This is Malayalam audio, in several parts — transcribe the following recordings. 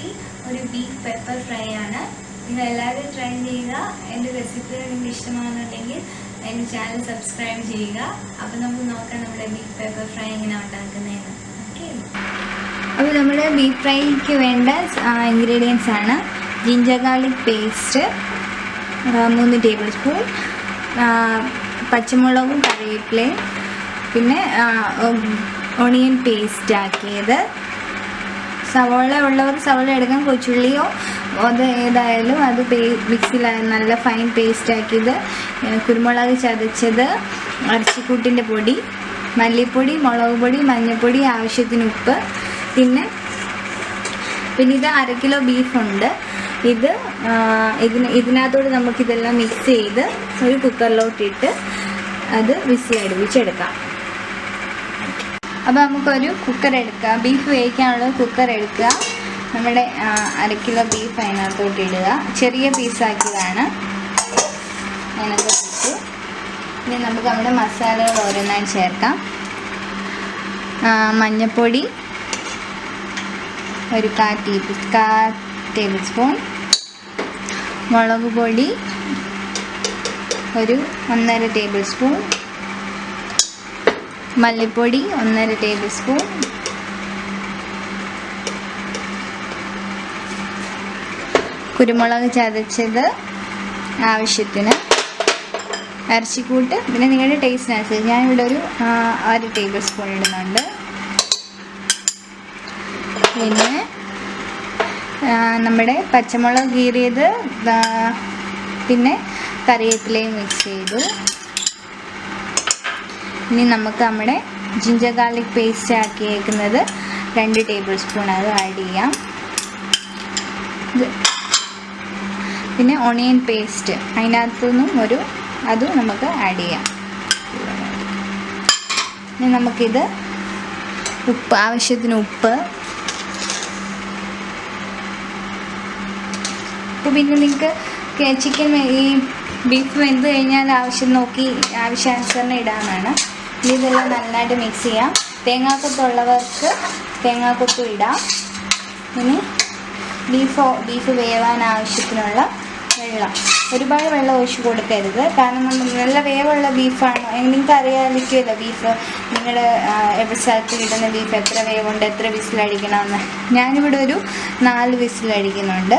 റെസിപ്പി ഒരു ബീഫ് പെപ്പർ ഫ്രൈ ആണ്. നിങ്ങൾ എല്ലാവരും ട്രൈ ചെയ്യുക. എൻ്റെ റെസിപ്പി നിങ്ങൾക്ക് ഇഷ്ടമാണെന്നുണ്ടെങ്കിൽ എൻ്റെ ചാനൽ സബ്സ്ക്രൈബ് ചെയ്യുക. അപ്പോൾ നമുക്ക് നോക്കാം നമ്മുടെ ബീഫ് പെപ്പർ ഫ്രൈ എങ്ങനെ ഉണ്ടാക്കുന്നതെന്ന്. ഓക്കെ, അപ്പോൾ നമ്മുടെ ബീഫ് ഫ്രൈക്ക് വേണ്ട ഇൻഗ്രീഡിയൻസ് ആണ് ginger garlic paste 3 table spoon, പച്ചമുളകും കറിവേപ്പിലയും, പിന്നെ ഓണിയൻ പേസ്റ്റ് ആക്കിയത്, സവോള ഉള്ളവർ സവോള എടുക്കാം, കൊച്ചുള്ളിയോ അത് ഏതായാലും അത് മിക്സിയിൽ നല്ല ഫൈൻ പേസ്റ്റ് ആക്കിയത്, കുരുമുളക് ചതച്ചത്, ഇറച്ചിക്കൂട്ടിൻ്റെ പൊടി, മല്ലിപ്പൊടി, മുളക് പൊടി, മഞ്ഞൾപ്പൊടി, ആവശ്യത്തിന് ഉപ്പ്, പിന്നെ ഇത് 1/2 കിലോ ബീഫുണ്ട്. ഇതിനകത്തോട് നമുക്കിതെല്ലാം മിക്സ് ചെയ്ത് ഒരു കുക്കറിലോട്ടിട്ട് അത് വിസിലടുപ്പിച്ചെടുക്കാം. അപ്പോൾ നമുക്കൊരു കുക്കർ എടുക്കുക, ബീഫ് വേവിക്കാനുള്ള കുക്കർ എടുക്കുക. നമ്മുടെ 1/2 കിലോ ബീഫ് അതിനകത്തോട്ട് ഇടുക. ചെറിയ പീസാക്കിയതാണ് അതിനകത്ത് ഇട്ട്. ഇനി നമുക്ക് നമ്മുടെ മസാലകൾ ഓരോന്നായി ചേർക്കാം. മഞ്ഞൾപ്പൊടി ഒരു 1/4 ടേബിൾ സ്പൂൺ, മുളക് പൊടി ഒരു 1.5 ടേബിൾ സ്പൂൺ, മല്ലിപ്പൊടി 1.5 ടേബിൾ സ്പൂൺ, കുരുമുളക് ചതച്ചത് ആവശ്യത്തിന്, ഇറച്ചിക്കൂട്ട് പിന്നെ നിങ്ങളുടെ ടേസ്റ്റിനനുസരിച്ച് ഞാനിവിടെ ഒരു 1 ടേബിൾ സ്പൂൺ ഇടുന്നുണ്ട്. പിന്നെ നമ്മുടെ പച്ചമുളക് കീറിയത്, പിന്നെ കറിവേപ്പിലയും മിക്സ് ചെയ്തു. ഇനി നമുക്ക് നമ്മുടെ ജിഞ്ചർ ഗാർലിക് പേസ്റ്റ് ആക്കിയേക്കുന്നത് 2 ടേബിൾ സ്പൂൺ അത് ആഡ് ചെയ്യാം. പിന്നെ ഓണിയൻ പേസ്റ്റ് അതിനകത്തുനിന്നും അതും നമുക്ക് ആഡ് ചെയ്യാം. ഇനി നമുക്കിത് ഉപ്പ്, ആവശ്യത്തിന് ഉപ്പ്. അപ്പോൾ പിന്നെ നിങ്ങൾക്ക് ചിക്കൻ ഈ ബീഫ് വെന്ത് കഴിഞ്ഞാൽ ആവശ്യം നോക്കി ആവശ്യാനുസരണം ഇടാനാണ്. ഇതെല്ലാം നന്നായിട്ട് മിക്സ് ചെയ്യാം. തേങ്ങാക്കൊത്തുള്ളവർക്ക് തേങ്ങാക്കൊത്തും ഇടാം. ഇനി ബീഫ് വേവാൻ ആവശ്യത്തിനുള്ള വെള്ളം, ഒരുപാട് വെള്ളം ഒഴിച്ച് കൊടുക്കരുത്. കാരണം നമ്മൾ നല്ല വേവുള്ള ബീഫാണ്, നിങ്ങൾക്ക് അറിയാതിരിക്കുമല്ലോ ബീഫ് നിങ്ങളുടെ സ്ഥലത്ത് കിട്ടുന്ന ബീഫ് എത്ര വേവുണ്ട്, എത്ര വിസിലടിക്കണമെന്ന്. ഞാനിവിടെ ഒരു 4 വിസിലടിക്കുന്നുണ്ട്.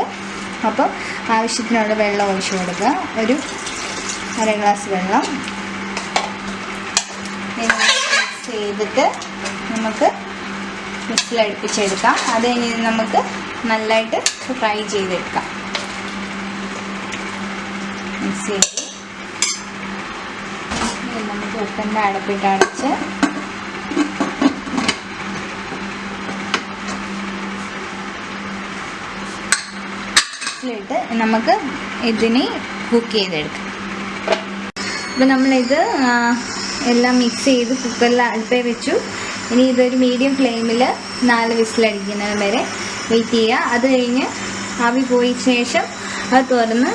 അപ്പോൾ ആവശ്യത്തിനുള്ള വെള്ളം ഒഴിച്ച് കൊടുക്കുക. ഒരു 1/2 ഗ്ലാസ് വെള്ളം മിക്സ് ചെയ്തിട്ട് നമുക്ക് വിസിലടുപ്പിച്ചെടുക്കാം. അത് കഴിഞ്ഞ് നമുക്ക് നല്ലതായിട്ട് ഫ്രൈ ചെയ്തെടുക്കാം. മിക്സ് ചെയ്ത് നമുക്ക് ഉപ്പിൻ്റെ അടപ്പിട്ട് അടച്ച് ിട്ട് നമുക്ക് ഇതിനെ കുക്ക് ചെയ്തെടുക്കാം. അപ്പോൾ നമ്മളിത് എല്ലാം മിക്സ് ചെയ്ത് കുക്കറിൽ അടുപ്പേ വെച്ചു. ഇനി ഇതൊരു മീഡിയം ഫ്ലെയിമിൽ 4 വിസിലടിക്കുന്നത് വരെ വെയിറ്റ് ചെയ്യുക. അത് കഴിഞ്ഞ് ആവി പോയ ശേഷം അത് തുറന്ന്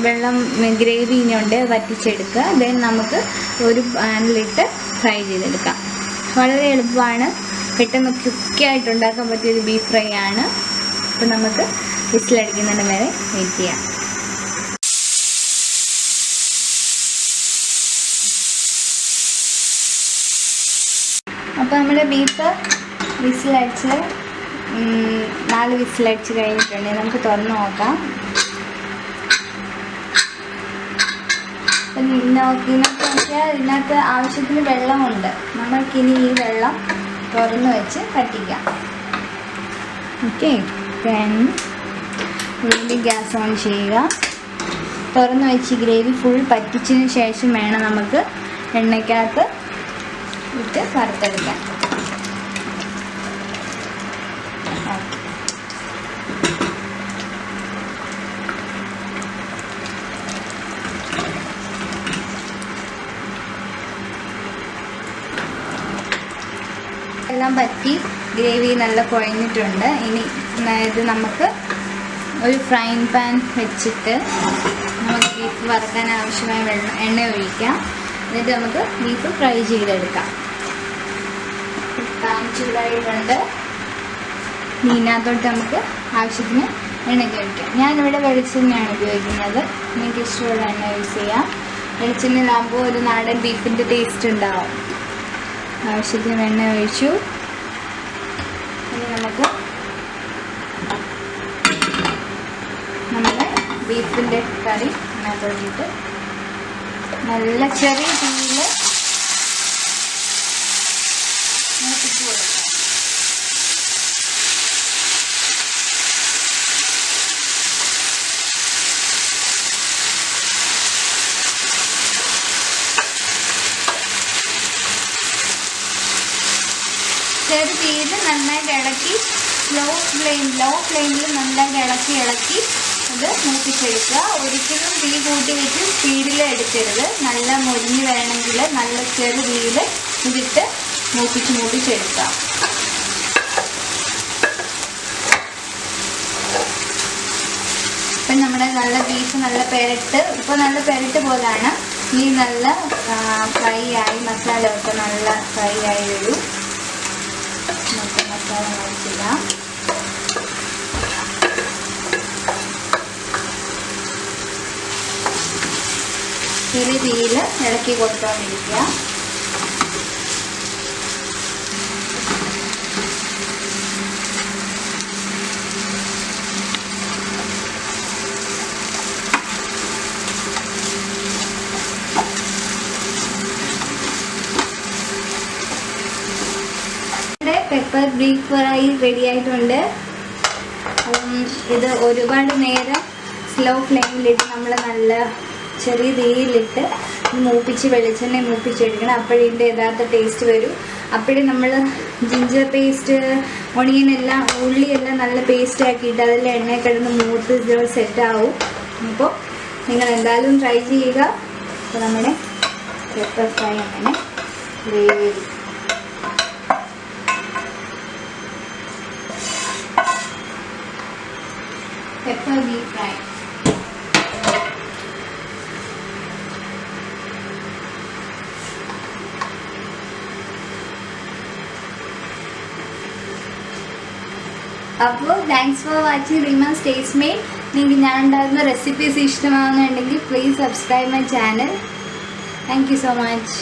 വെള്ളം ഗ്രേവി ഇനിയുണ്ട് വറ്റിച്ചെടുക്കുക. ദെൻ നമുക്ക് ഒരു പാനിലിട്ട് ഫ്രൈ ചെയ്തെടുക്കാം. വളരെ എളുപ്പമാണ്, പെട്ടെന്ന് ക്വിക്കായിട്ട് ഉണ്ടാക്കാൻ പറ്റിയൊരു ബീഫ് ഫ്രൈ ആണ്. അപ്പോൾ നമുക്ക് വിസിലടിക്കുന്നതിന് വരെ വെയിറ്റ് ചെയ്യാം. അപ്പോൾ നമ്മുടെ ബീഫ് വിസിലടിച്ച് 4 വിസിലടിച്ച് കഴിഞ്ഞിട്ടുണ്ട്. നമുക്ക് തുറന്ന് നോക്കാം. അപ്പം നോക്കിയാൽ ഇതിനകത്ത് ആവശ്യത്തിന് വെള്ളമുണ്ട്. നമുക്കിനി ഈ വെള്ളം തുറന്ന് വെച്ച് വറ്റിക്കാം. ഓക്കെ, വീണ്ടും ഗ്യാസ് ഓൺ ചെയ്യുക. തുറന്ന് വെച്ച് ഗ്രേവി ഫുൾ പറ്റിച്ചതിന് ശേഷം വേണം നമുക്ക് എണ്ണയ്ക്കകത്ത് ഇട്ട് വറുത്തെടുക്കാൻ. എല്ലാം പറ്റി ഗ്രേവി നല്ല കുഴഞ്ഞിട്ടുണ്ട്. ഇനി ഇത് നമുക്ക് ഒരു ഫ്രൈങ് പാൻ വെച്ചിട്ട് നമുക്ക് ബീഫ് വറുക്കാൻ ആവശ്യമായ എണ്ണ ഒഴിക്കാം. എന്നിട്ട് നമുക്ക് ബീഫ് ഫ്രൈ ചെയ്തെടുക്കാം. പാൻ ചൂടായിട്ടുണ്ട്. ഇതിനകത്തോട്ട് നമുക്ക് ആവശ്യത്തിന് എണ്ണ ഉപയോഗിക്കാം. ഞാനിവിടെ വെളിച്ചെണ്ണയാണ് ഉപയോഗിക്കുന്നത്. നിങ്ങൾക്ക് ഇഷ്ടമുള്ള എണ്ണ യൂസ് ചെയ്യാം. വെളിച്ചെണ്ണയിലാകുമ്പോൾ ഒരു നാടൻ ബീഫിൻ്റെ ടേസ്റ്റ് ഉണ്ടാവും. ആവശ്യത്തിന് എണ്ണ ഒഴിച്ചു. ഇനി നമുക്ക് നമ്മുടെ ബീഫിൻ്റെ കറി അതിനകത്തോട്ടിട്ട് നല്ല ചെറിയ തീയിൽ മൂപ്പിച്ച് കൊടുക്കാം. ചെറു തീയിൽ നന്നായിട്ട് ഇളക്കി ലോ ഫ്ലെയിമിൽ നന്നായിട്ട് ഇളക്കി ഇത് മൂപ്പിച്ചെടുക്കുക. ഒരിക്കലും തീ കൂട്ടി വെച്ച് സ്പീഡിൽ എടുക്കരുത്. നല്ല മൊരിഞ്ഞ് വേണമെങ്കിൽ നല്ല ചെറു തീയിൽ ഇതിട്ട് മൂപ്പിച്ചെടുക്കാം. ഇപ്പം നമ്മുടെ നല്ല ബീഫ് നല്ല പെരട്ട്, ഇപ്പോൾ നല്ല പെരട്ട് പോലാണ്. ഈ നല്ല ഫ്രൈ ആയി മസാല ഒക്കെ നല്ല ഫ്രൈ ആയി വരും. നമുക്ക് മസാല കഴിച്ചിടാം. ചെറിയ തീയിൽ ഇളക്കി കൊടുത്തോണ്ടിരിക്കുക. പെപ്പർ ബീഫ് ഫ്രൈ റെഡി ആയിട്ടുണ്ട്. ഇത് ഒരുപാട് നേരം സ്ലോ ഫ്ലെയിമിലിട്ട് നമ്മൾ നല്ല ചെറിയ തീയിലിട്ട് വെളിച്ചെണ്ണ മൂപ്പിച്ചെടുക്കണം. അപ്പോഴിതിൻ്റെ യഥാർത്ഥ ടേസ്റ്റ് വരും. അപ്പോഴേ നമ്മൾ ജിഞ്ചർ പേസ്റ്റ്, ഒണിയനെല്ലാം ഉള്ളിയെല്ലാം നല്ല പേസ്റ്റ് ആക്കിയിട്ട് അതിൽ എണ്ണ കിടന്ന് മൂത്ത് സെറ്റാവും. അപ്പോൾ നിങ്ങൾ എന്തായാലും ട്രൈ ചെയ്യുക. അപ്പോൾ നമ്മുടെ പെപ്പർ ഫ്രൈ അങ്ങനെ റെഡി. Pepper beef fry. അപ്പോൾ thanks for watching Reema's tastemade. നിങ്ങൾക്ക് ഞാൻ ഉണ്ടാകുന്ന റെസിപ്പീസ് ഇഷ്ടമാകുന്നുണ്ടെങ്കിൽ please subscribe my channel. Thank you so much.